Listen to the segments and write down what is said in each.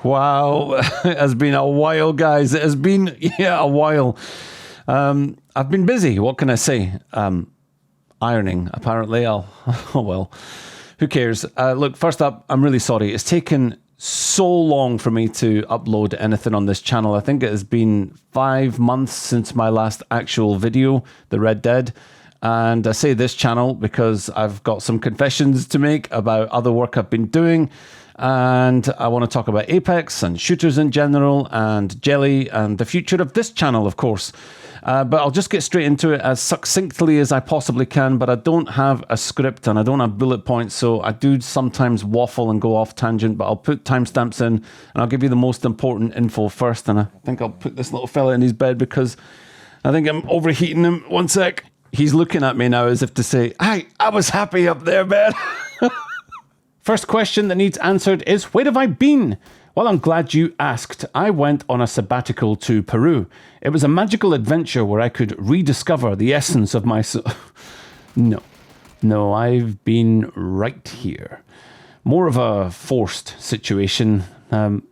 Wow. It has been a while, guys. It has been, a while. I've been busy. What can I say? Ironing, apparently. Oh, well, who cares? Look, first up, I'm really sorry. It's taken so long for me to upload anything on this channel. I think it has been 5 months since my last actual video, The Red Dead. And I say this channel because I've got some confessions to make about other work I've been doing. And I want to talk about Apex and shooters in general and Jelly and the future of this channel, of course. But I'll just get straight into it as succinctly as I possibly can. But I don't have a script and I don't have bullet points. So I do sometimes waffle and go off tangent. But I'll put timestamps in and I'll give you the most important info first. And I think I'll put this little fella in his bed because I think I'm overheating him. One sec. He's looking at me now as if to say, "Hey, I was happy up there, man." First question that needs answered is, where have I been? Well, I'm glad you asked. I went on a sabbatical to Peru. It was a magical adventure where I could rediscover the essence of my soul. No, I've been right here. More of a forced situation,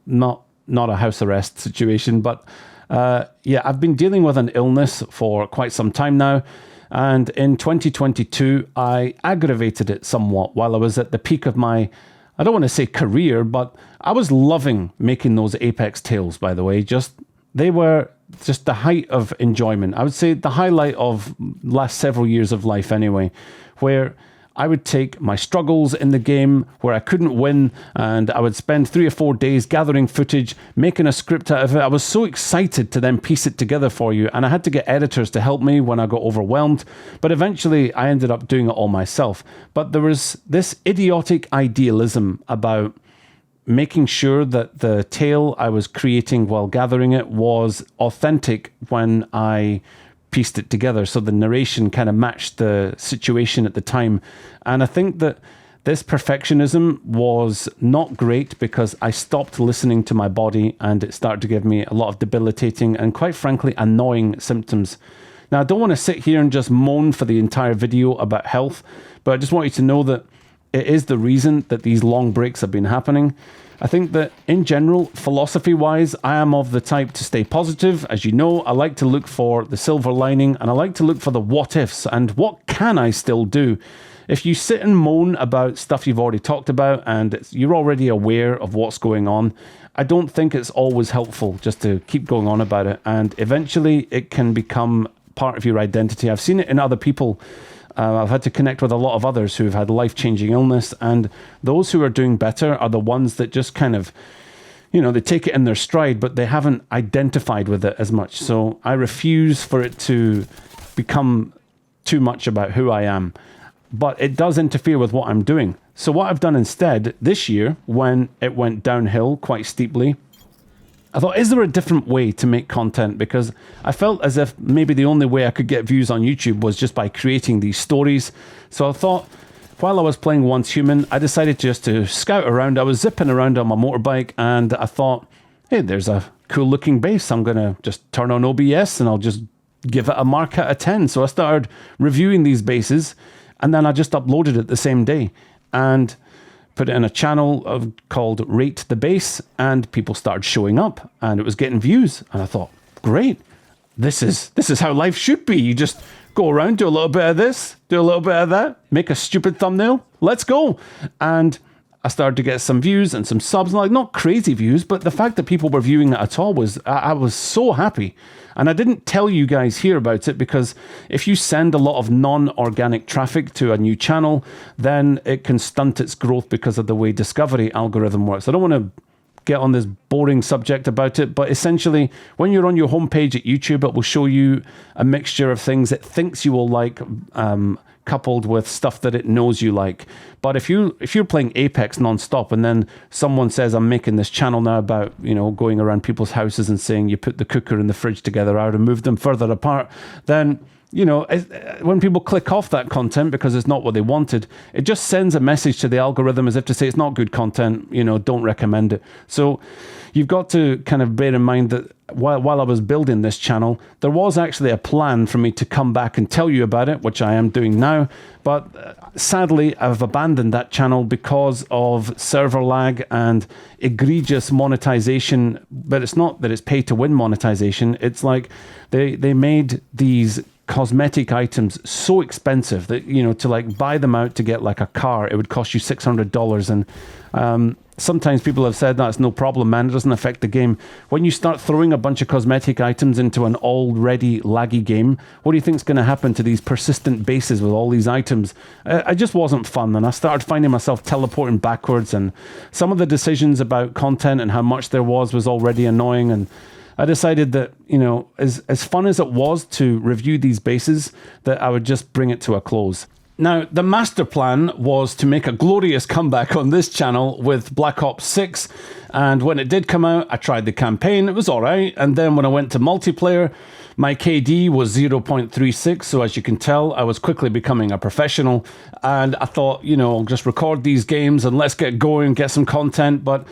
not a house arrest situation, but I've been dealing with an illness for quite some time now. And in 2022, I aggravated it somewhat while I was at the peak of my, I don't want to say career, but I was loving making those Apex tales, by the way. They were just the height of enjoyment. I would say the highlight of last several years of life anyway, where I would take my struggles in the game where I couldn't win and I would spend 3 or 4 days gathering footage, making a script out of it. I was so excited to then piece it together for you, and I had to get editors to help me when I got overwhelmed, but eventually I ended up doing it all myself. But there was this idiotic idealism about making sure that the tale I was creating while gathering it was authentic when I pieced it together, so the narration kind of matched the situation at the time. And I think that this perfectionism was not great because I stopped listening to my body and it started to give me a lot of debilitating and, quite frankly, annoying symptoms. Now, I don't want to sit here and just moan for the entire video about health, but I just want you to know that it is the reason that these long breaks have been happening. I think that in general, philosophy-wise, I am of the type to stay positive. As you know, I like to look for the silver lining and I like to look for the what-ifs and what can I still do. If you sit and moan about stuff you've already talked about and you're already aware of what's going on, I don't think it's always helpful just to keep going on about it. And eventually it can become part of your identity. I've seen it in other people. I've had to connect with a lot of others who've had life-changing illness, and those who are doing better are the ones that just kind of, they take it in their stride, but they haven't identified with it as much. So I refuse for it to become too much about who I am, but it does interfere with what I'm doing. So what I've done instead this year, when it went downhill quite steeply, I thought, is there a different way to make content? Because I felt as if maybe the only way I could get views on YouTube was just by creating these stories. So I thought, while I was playing Once Human, I decided just to scout around. I was zipping around on my motorbike and I thought, hey, there's a cool looking base. I'm going to just turn on OBS and I'll just give it a mark out of 10. So I started reviewing these bases and then I just uploaded it the same day. And put it in a channel called Rate the Base, and people started showing up and it was getting views. And I thought, great, this is how life should be. You just go around, do a little bit of this, do a little bit of that, make a stupid thumbnail, let's go. And I started to get some views and some subs, like not crazy views, but the fact that people were viewing it at all I was so happy. And I didn't tell you guys here about it because if you send a lot of non-organic traffic to a new channel, then it can stunt its growth because of the way discovery algorithm works. I don't want to get on this boring subject about it, but essentially when you're on your homepage at YouTube, it will show you a mixture of things it thinks you will like, coupled with stuff that it knows you like. But if you're playing Apex nonstop and then someone says, I'm making this channel now about, going around people's houses and saying you put the cooker and the fridge together, I removed them further apart, then when people click off that content because it's not what they wanted, it just sends a message to the algorithm as if to say it's not good content, don't recommend it. So you've got to kind of bear in mind that while I was building this channel, there was actually a plan for me to come back and tell you about it, which I am doing now. But sadly, I've abandoned that channel because of server lag and egregious monetization. But it's not that it's pay to win monetization. It's like they made these cosmetic items so expensive that, to like buy them out to get like a car, it would cost you $600. And sometimes people have said that's no problem, man. It doesn't affect the game. When you start throwing a bunch of cosmetic items into an already laggy game, what do you think is going to happen to these persistent bases with all these items? It just wasn't fun. And I started finding myself teleporting backwards. And some of the decisions about content and how much there was already annoying. And I decided that, as fun as it was to review these bases, that I would just bring it to a close. Now, the master plan was to make a glorious comeback on this channel with Black Ops 6. And when it did come out, I tried the campaign. It was all right. And then when I went to multiplayer, my KD was 0.36. So as you can tell, I was quickly becoming a professional. And I thought, I'll just record these games and let's get going, get some content. But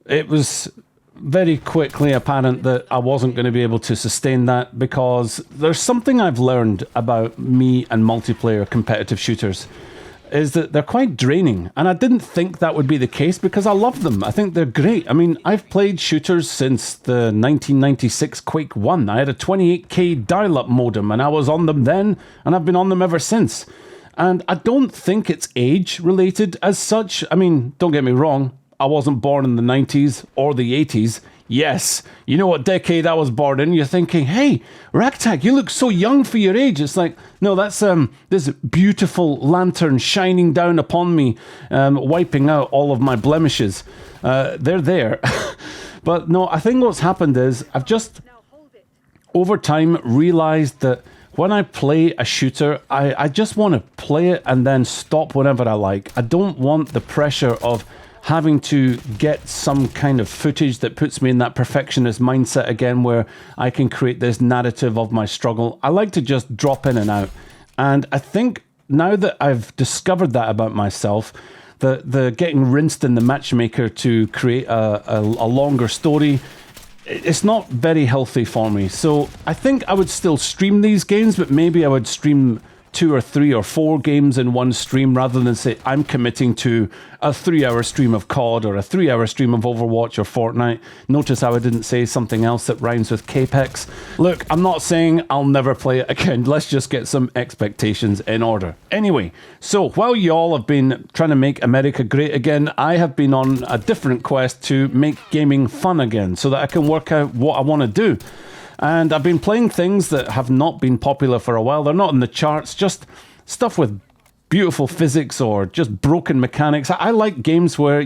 it was very quickly apparent that I wasn't going to be able to sustain that, because there's something I've learned about me and multiplayer competitive shooters, is that they're quite draining. And I didn't think that would be the case because I love them. I think they're great. I mean, I've played shooters since the 1996 Quake 1. I had a 28K dial-up modem and I was on them then, and I've been on them ever since. And I don't think it's age related as such. I mean, don't get me wrong, I wasn't born in the 90s or the 80s. Yes, you know what decade I was born in. You're thinking, hey, Ragtag, you look so young for your age. It's like, no, that's this beautiful lantern shining down upon me, wiping out all of my blemishes. They're there. But no, I think what's happened is I've just, over time, realized that when I play a shooter, I just want to play it and then stop whenever I like. I don't want the pressure of having to get some kind of footage that puts me in that perfectionist mindset again, where I can create this narrative of my struggle. I like to just drop in and out. And I think now that I've discovered that about myself, the getting rinsed in the matchmaker to create a longer story, it's not very healthy for me. So I think I would still stream these games, but maybe I would stream 2 or 3 or 4 games in one stream, rather than say I'm committing to a 3-hour stream of COD or a 3-hour stream of Overwatch or Fortnite. Notice how I didn't say something else that rhymes with Capex. Look, I'm not saying I'll never play it again. Let's just get some expectations in order. Anyway, so while y'all have been trying to make America great again, I have been on a different quest to make gaming fun again, so that I can work out what I want to do. And I've been playing things that have not been popular for a while. They're not in the charts, just stuff with beautiful physics or just broken mechanics. I like games where,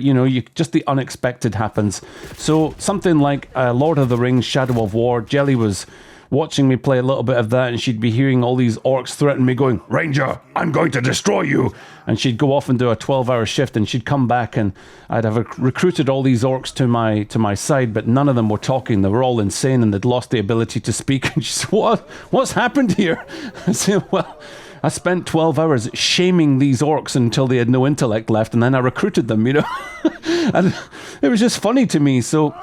just the unexpected happens. So something like Lord of the Rings, Shadow of War. Jelly was watching me play a little bit of that, and she'd be hearing all these orcs threaten me, going, "Ranger, I'm going to destroy you." And she'd go off and do a 12-hour shift, and she'd come back, and I'd have recruited all these orcs to my side, but none of them were talking. They were all insane, and they'd lost the ability to speak. And she said, what's happened here? I said, well, I spent 12 hours shaming these orcs until they had no intellect left, and then I recruited them, And it was just funny to me, so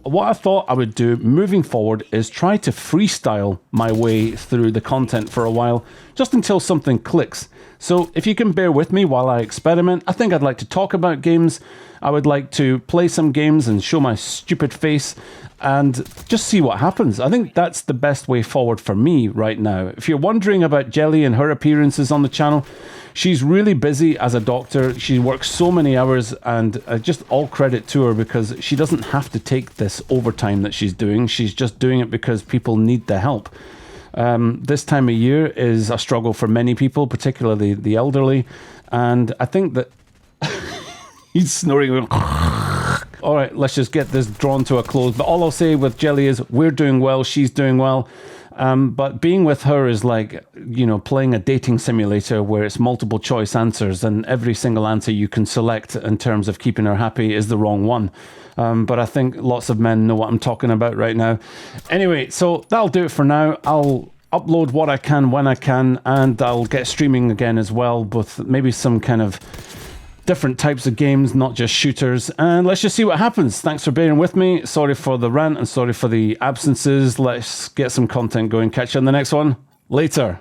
what I thought I would do moving forward is try to freestyle my way through the content for a while, just until something clicks. So if you can bear with me while I experiment, I think I'd like to talk about games. I would like to play some games and show my stupid face and just see what happens. I think that's the best way forward for me right now. If you're wondering about Jelly and her appearances on the channel, she's really busy as a doctor. She works so many hours, and just all credit to her, because she doesn't have to take this overtime that she's doing. She's just doing it because people need the help. This time of year is a struggle for many people, particularly the elderly. And I think that he's snoring. All right, let's just get this drawn to a close. But all I'll say with Jelly is we're doing well. She's doing well. But being with her is like, playing a dating simulator where it's multiple choice answers and every single answer you can select in terms of keeping her happy is the wrong one. But I think lots of men know what I'm talking about right now. Anyway, so that'll do it for now. I'll upload what I can when I can, and I'll get streaming again as well, with maybe some kind of different types of games, not just shooters, and let's just see what happens. Thanks for bearing with me. Sorry for the rant and sorry for the absences. Let's get some content going. Catch you on the next one. Later.